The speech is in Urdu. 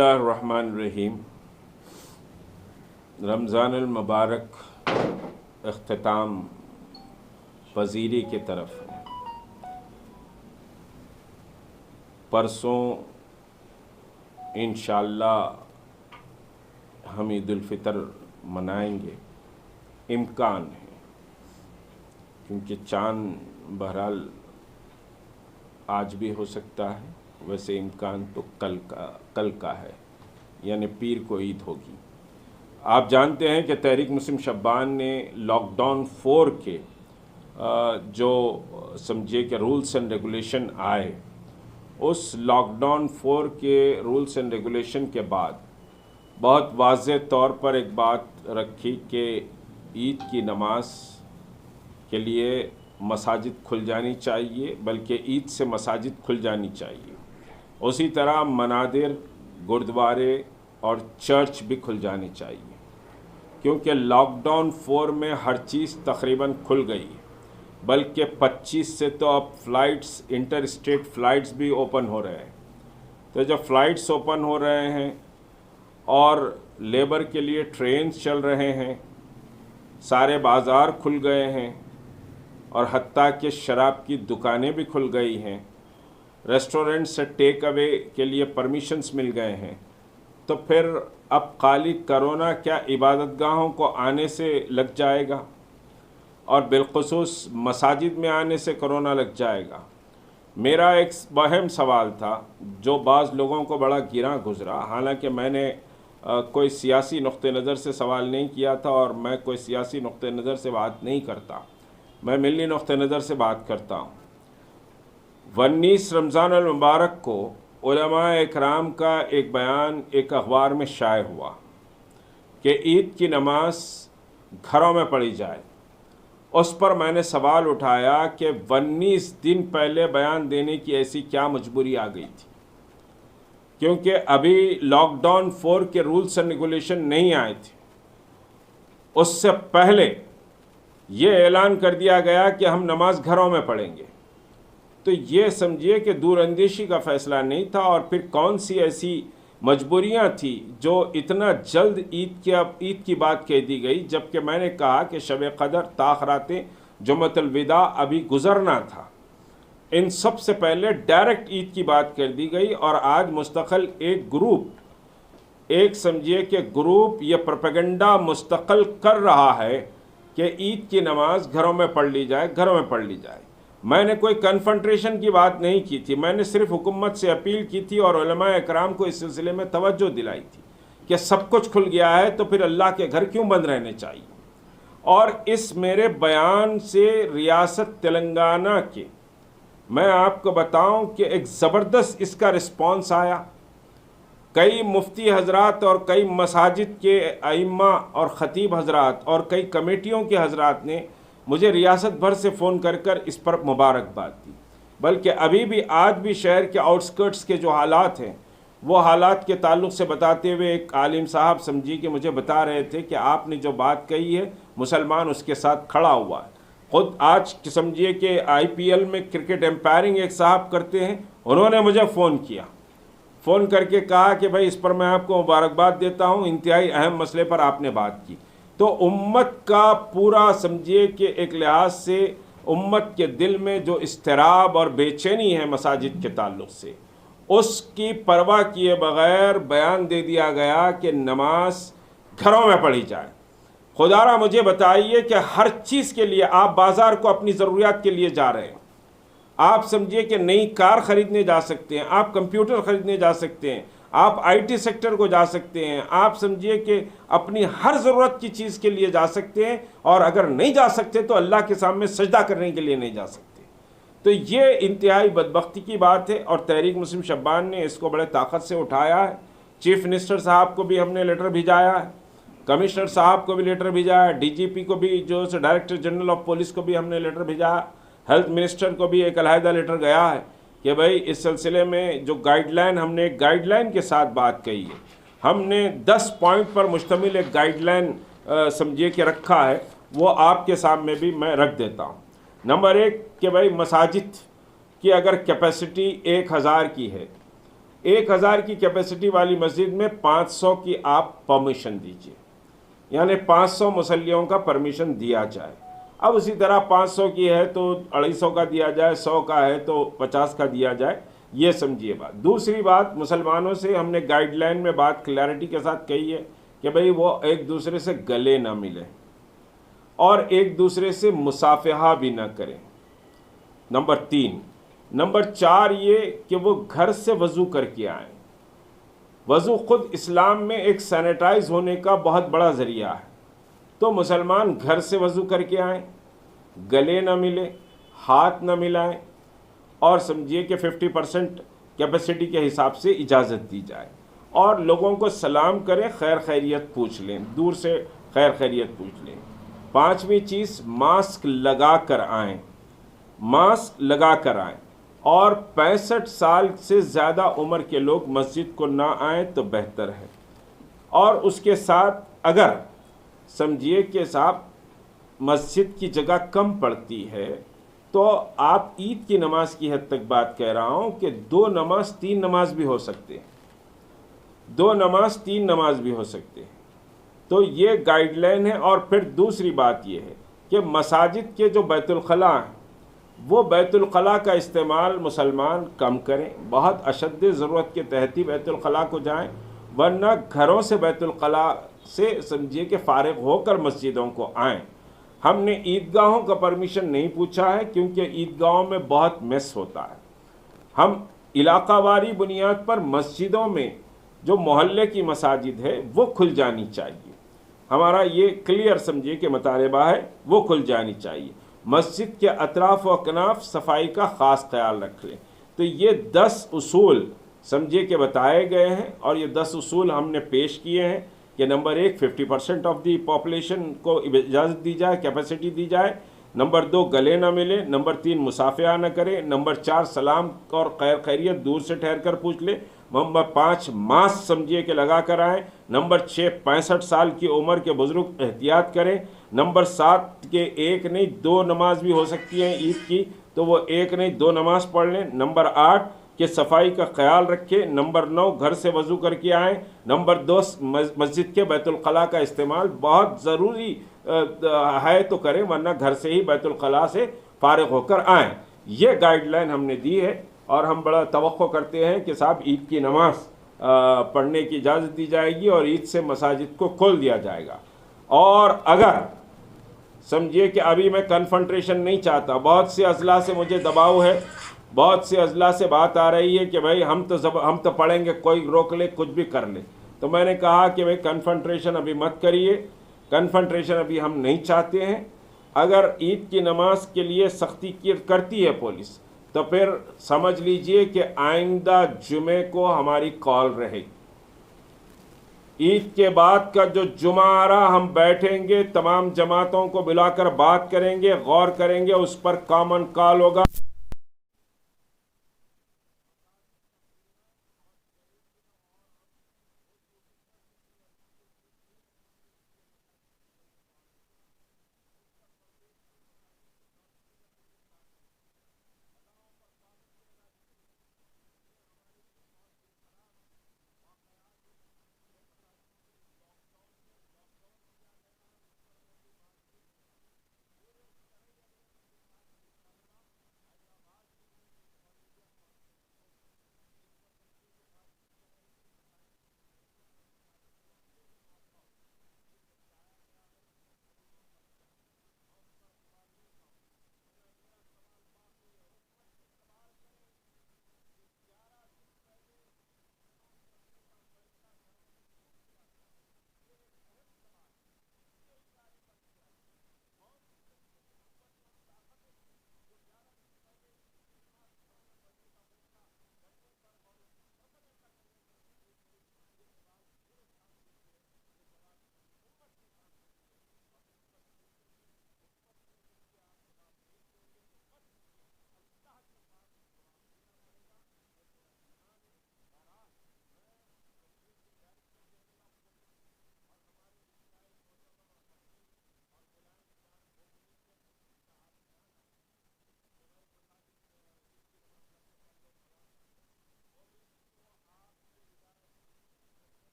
اللہ الرحمن الرحیم۔ رمضان المبارک اختتام پذیری کی طرف ہے۔ پرسوں انشاءاللہ ہم عید الفطر منائیں گے، امکان ہے، کیونکہ چاند بہرحال آج بھی ہو سکتا ہے، ویسے امکان تو کل کا ہے، یعنی پیر کو عید ہوگی۔ آپ جانتے ہیں کہ تحریک مسلم شبان نے لاک ڈاؤن 4 کے جو سمجھیے کہ رولز اینڈ ریگولیشن آئے، اس لاک ڈاؤن 4 کے رولز اینڈ ریگولیشن کے بعد بہت واضح طور پر ایک بات رکھی کہ عید کی نماز کے لیے مساجد کھل جانی چاہیے، بلکہ عید سے مساجد کھل جانی چاہیے۔ اسی طرح منادر، گردوارے اور چرچ بھی کھل جانی چاہیے، کیونکہ لاک ڈاؤن 4 میں ہر چیز تقریباً کھل گئی ہے، بلکہ 25 سے تو اب فلائٹس، انٹر اسٹیٹ فلائٹس بھی اوپن ہو رہے ہیں۔ تو جب فلائٹس اوپن ہو رہے ہیں اور لیبر کے لیے ٹرینز چل رہے ہیں، سارے بازار کھل گئے ہیں، اور حتیٰ کہ شراب کی دکانیں بھی کھل گئی ہیں، ریسٹورنٹ سے ٹیک اوے کے لیے پرمیشنز مل گئے ہیں، تو پھر اب خالی کرونا کیا عبادت گاہوں کو آنے سے لگ جائے گا، اور بالخصوص مساجد میں آنے سے کرونا لگ جائے گا؟ میرا ایک اہم سوال تھا جو بعض لوگوں کو بڑا گراں گزرا، حالانکہ میں نے کوئی سیاسی نقطہ نظر سے سوال نہیں کیا تھا، اور میں کوئی سیاسی نقطہ نظر سے بات نہیں کرتا، میں ملی نقطہ نظر سے بات کرتا ہوں۔ 19 رمضان المبارک کو علماء اکرام کا ایک بیان ایک اخبار میں شائع ہوا کہ عید کی نماز گھروں میں پڑھی جائے۔ اس پر میں نے سوال اٹھایا کہ 19 دن پہلے بیان دینے کی ایسی کیا مجبوری آ گئی تھی، کیونکہ ابھی لاک ڈاؤن 4 کے رولز اینڈ ریگولیشن نہیں آئے تھے۔ اس سے پہلے یہ اعلان کر دیا گیا کہ ہم نماز گھروں میں پڑھیں گے، تو یہ سمجھیے کہ دور اندیشی کا فیصلہ نہیں تھا، اور پھر کون سی ایسی مجبوریاں تھیں جو اتنا جلد عید کی بات کہہ دی گئی، جبکہ میں نے کہا کہ شب قدر، تاخرات جمعۃ الوداع ابھی گزرنا تھا۔ ان سب سے پہلے ڈائریکٹ عید کی بات کر دی گئی، اور آج مستقل ایک گروپ سمجھیے کہ گروپ یہ پروپیگنڈا مستقل کر رہا ہے کہ عید کی نماز گھروں میں پڑھ لی جائے، گھروں میں پڑھ لی جائے۔ میں نے کوئی کنفرنٹریشن کی بات نہیں کی تھی، میں نے صرف حکومت سے اپیل کی تھی اور علماء اکرام کو اس سلسلے میں توجہ دلائی تھی کہ سب کچھ کھل گیا ہے تو پھر اللہ کے گھر کیوں بند رہنے چاہیے۔ اور اس میرے بیان سے ریاست تلنگانہ کے، میں آپ کو بتاؤں کہ ایک زبردست اس کا رسپانس آیا۔ کئی مفتی حضرات اور کئی مساجد کے ائمہ اور خطیب حضرات اور کئی کمیٹیوں کے حضرات نے مجھے ریاست بھر سے فون کر اس پر مبارکباد دی، بلکہ ابھی بھی آج بھی شہر کے آؤٹسکرٹس کے جو حالات ہیں، وہ حالات کے تعلق سے بتاتے ہوئے ایک عالم صاحب سمجھی کہ مجھے بتا رہے تھے کہ آپ نے جو بات کہی ہے مسلمان اس کے ساتھ کھڑا ہوا ہے۔ خود آج سمجھیے کہ IPL میں کرکٹ امپائرنگ ایک صاحب کرتے ہیں، انہوں نے مجھے فون کر کے کہا کہ بھائی اس پر میں آپ کو مبارکباد دیتا ہوں، انتہائی اہم مسئلے پر آپ نے بات کی۔ تو امت کا پورا سمجھیے کہ ایک لحاظ سے امت کے دل میں جو اضطراب اور بے چینی ہے مساجد کے تعلق سے، اس کی پرواہ کیے بغیر بیان دے دیا گیا کہ نماز گھروں میں پڑھی جائے۔ خدا را مجھے بتائیے کہ ہر چیز کے لیے آپ بازار کو اپنی ضروریات کے لیے جا رہے ہیں، آپ سمجھیے کہ نئی کار خریدنے جا سکتے ہیں، آپ کمپیوٹر خریدنے جا سکتے ہیں، آپ IT سیکٹر کو جا سکتے ہیں، آپ سمجھیے کہ اپنی ہر ضرورت کی چیز کے لیے جا سکتے ہیں، اور اگر نہیں جا سکتے تو اللہ کے سامنے سجدہ کرنے کے لیے نہیں جا سکتے۔ تو یہ انتہائی بدبختی کی بات ہے، اور تحریک مسلم شبان نے اس کو بڑے طاقت سے اٹھایا ہے۔ چیف منسٹر صاحب کو بھی ہم نے لیٹر بھیجایا ہے، کمشنر صاحب کو بھی لیٹر بھیجایا ہے، DGP کو بھی، جو ڈائریکٹر جنرل آف پولیس کو بھی ہم نے لیٹر بھیجایا، ہیلتھ منسٹر کو بھی ایک علیحدہ لیٹر گیا ہے کہ بھائی اس سلسلے میں جو گائیڈ لائن، ہم نے ایک گائیڈ لائن کے ساتھ بات کہی ہے، ہم نے 10 پوائنٹ پر مشتمل ایک گائیڈ لائن سمجھیے کہ رکھا ہے، وہ آپ کے سامنے بھی میں رکھ دیتا ہوں۔ نمبر 1 کہ بھائی مساجد کی اگر کیپیسٹی 1000 کی ہے 1000 کی کیپیسٹی والی مسجد میں 500 کی آپ پرمیشن دیجئے، یعنی 500 مصلیوں کا پرمیشن دیا جائے۔ اب اسی طرح 500 کی ہے تو 250 کا دیا جائے، 100 کا ہے تو 50 کا دیا جائے، یہ سمجھیے بات۔ دوسری بات، مسلمانوں سے ہم نے گائیڈ لائن میں بات کلیئرٹی کے ساتھ کہی ہے کہ بھئی وہ ایک دوسرے سے گلے نہ ملیں اور ایک دوسرے سے مصافحہ بھی نہ کریں، نمبر 3۔ نمبر 4 یہ کہ وہ گھر سے وضو کر کے آئیں۔ وضو خود اسلام میں ایک سینیٹائز ہونے کا بہت بڑا ذریعہ ہے، تو مسلمان گھر سے وضو کر کے آئیں، گلے نہ ملیں، ہاتھ نہ ملائیں، اور سمجھیے کہ 50% کیپیسٹی کے حساب سے اجازت دی جائے، اور لوگوں کو سلام کریں، خیر خیریت پوچھ لیں، دور سے خیر خیریت پوچھ لیں۔ 5ویں چیز، ماسک لگا کر آئیں، ماسک لگا کر آئیں، اور 65 سال سے زیادہ عمر کے لوگ مسجد کو نہ آئیں تو بہتر ہے۔ اور اس کے ساتھ اگر سمجھیے کہ صاحب مسجد کی جگہ کم پڑتی ہے تو آپ عید کی نماز کی حد تک بات کہہ رہا ہوں کہ 2 نماز 3 نماز بھی ہو سکتے ہیں، 2 نماز 3 نماز بھی ہو سکتے ہیں۔ تو یہ گائیڈ لائن ہے۔ اور پھر دوسری بات یہ ہے کہ مساجد کے جو بیت الخلاء ہیں وہ بیت الخلاء کا استعمال مسلمان کم کریں، بہت اشد ضرورت کے تحت ہی بیت الخلاء کو جائیں، ورنہ گھروں سے بیت الخلاء سے سمجھیے کہ فارغ ہو کر مسجدوں کو آئیں۔ ہم نے عیدگاہوں کا پرمیشن نہیں پوچھا ہے کیونکہ عیدگاہوں میں بہت میس ہوتا ہے۔ ہم علاقہ واری بنیاد پر مسجدوں میں جو محلے کی مساجد ہے وہ کھل جانی چاہیے، ہمارا یہ کلیئر سمجھیے کہ مطالبہ ہے، وہ کھل جانی چاہیے۔ مسجد کے اطراف و اکناف صفائی کا خاص خیال رکھ لیں۔ تو یہ 10 اصول سمجھیے کہ بتائے گئے ہیں، اور یہ 10 اصول ہم نے پیش کیے ہیں کہ نمبر 1 50% آف دی پاپولیشن کو اجازت دی جائے، کیپیسٹی دی جائے، نمبر 2 گلے نہ ملے، نمبر 3 مصافحہ نہ کرے، نمبر 4 سلام اور خیر خیریت دور سے ٹھہر کر پوچھ لے، نمبر 5 ماسک سمجھیے کہ لگا کر آئیں، نمبر 6 65 سال کی عمر کے بزرگ احتیاط کریں، نمبر 7 کہ 1 نہیں 2 نماز بھی ہو سکتی ہیں عید کی تو وہ 1 نہیں 2 نماز پڑھ لیں، نمبر 8 کہ صفائی کا خیال رکھیں، نمبر 9 گھر سے وضو کر کے آئیں، نمبر 2 مسجد کے بیت الخلاء کا استعمال بہت ضروری ہے تو کریں، ورنہ گھر سے ہی بیت الخلاء سے فارغ ہو کر آئیں۔ یہ گائیڈ لائن ہم نے دی ہے، اور ہم بڑا توقع کرتے ہیں کہ صاحب عید کی نماز پڑھنے کی اجازت دی جائے گی اور عید سے مساجد کو کھول دیا جائے گا۔ اور اگر سمجھیے کہ ابھی میں کنفنٹریشن نہیں چاہتا، بہت سے اضلاع سے مجھے دباؤ ہے، بہت سے اضلاع سے بات آ رہی ہے کہ بھائی ہم تو پڑھیں گے، کوئی روک لے کچھ بھی کر لے، تو میں نے کہا کہ بھائی کنفنٹریشن ابھی مت کریے، کنفنٹریشن ابھی ہم نہیں چاہتے ہیں۔ اگر عید کی نماز کے لیے سختی کرتی ہے پولیس تو پھر سمجھ لیجئے کہ آئندہ جمعے کو ہماری کال رہے گی، عید کے بعد کا جو جمعہ آ رہا ہم بیٹھیں گے، تمام جماعتوں کو بلا کر بات کریں گے، غور کریں گے، اس پر کامن کال ہوگا۔